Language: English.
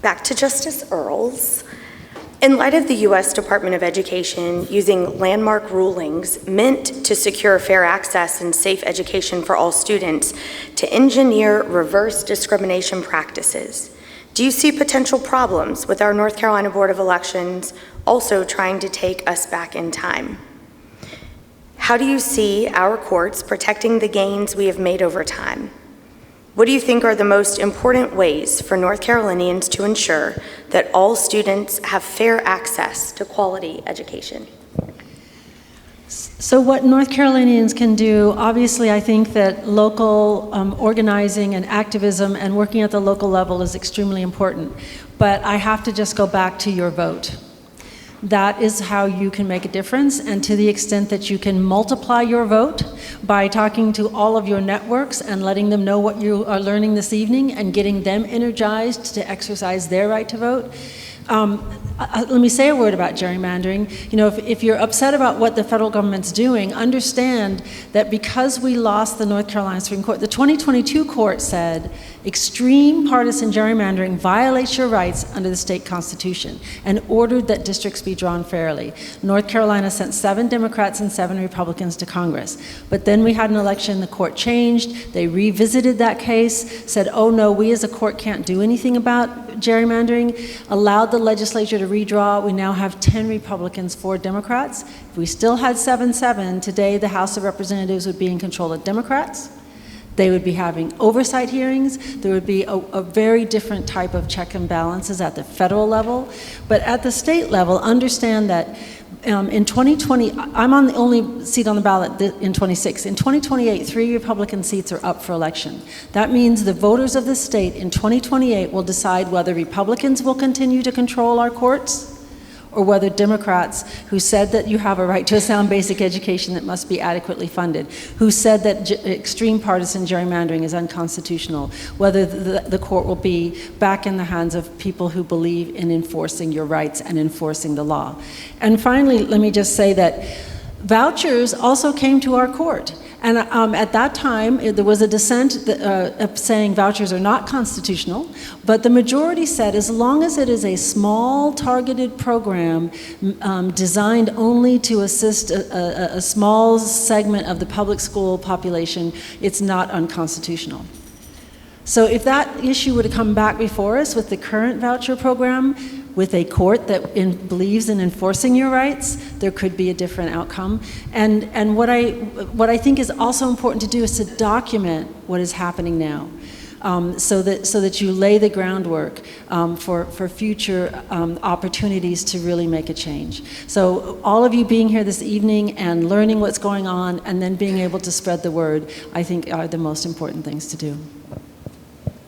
Back to Justice Earls. In light of the U.S. Department of Education using landmark rulings meant to secure fair access and safe education for all students to engineer reverse discrimination practices, do you see potential problems with our North Carolina Board of Elections also trying to take us back in time? How do you see our courts protecting the gains we have made over time? What do you think are the most important ways for North Carolinians to ensure that all students have fair access to quality education? So what North Carolinians can do, obviously I think that local organizing and activism and working at the local level is extremely important. But I have to just go back to your vote. That is how you can make a difference, and to the extent that you can multiply your vote by talking to all of your networks and letting them know what you are learning this evening and getting them energized to exercise their right to vote. Let me say a word about gerrymandering. You know, if you're upset about what the federal government's doing, understand that because we lost the North Carolina Supreme Court, the 2022 court said extreme partisan gerrymandering violates your rights under the state constitution and ordered that districts be drawn fairly. North Carolina sent 7 Democrats and 7 Republicans to Congress. But then we had an election, the court changed, they revisited that case, said, oh no, we as a court can't do anything about gerrymandering, allowed the legislature to redraw. We now have 10 Republicans, 4 Democrats. If we still had 7-7, today the House of Representatives would be in control of Democrats. They would be having oversight hearings. There would be a very different type of check and balances at the federal level. But at the state level, understand that in 2020, I'm on the only seat on the ballot in 26. In 2028, 3 Republican seats are up for election. That means the voters of the state in 2028 will decide whether Republicans will continue to control our courts or whether Democrats, who said that you have a right to a sound basic education that must be adequately funded, who said that extreme partisan gerrymandering is unconstitutional, whether the court will be back in the hands of people who believe in enforcing your rights and enforcing the law. And finally, let me just say that vouchers also came to our court. And at that time, there was a dissent saying vouchers are not constitutional, but the majority said as long as it is a small targeted program designed only to assist a small segment of the public school population, it's not unconstitutional. So if that issue were to come back before us with the current voucher program, with a court that believes in enforcing your rights, there could be a different outcome. And what I think is also important to do is to document what is happening now, so that you lay the groundwork for future opportunities to really make a change. So all of you being here this evening and learning what's going on and then being able to spread the word, I think are the most important things to do.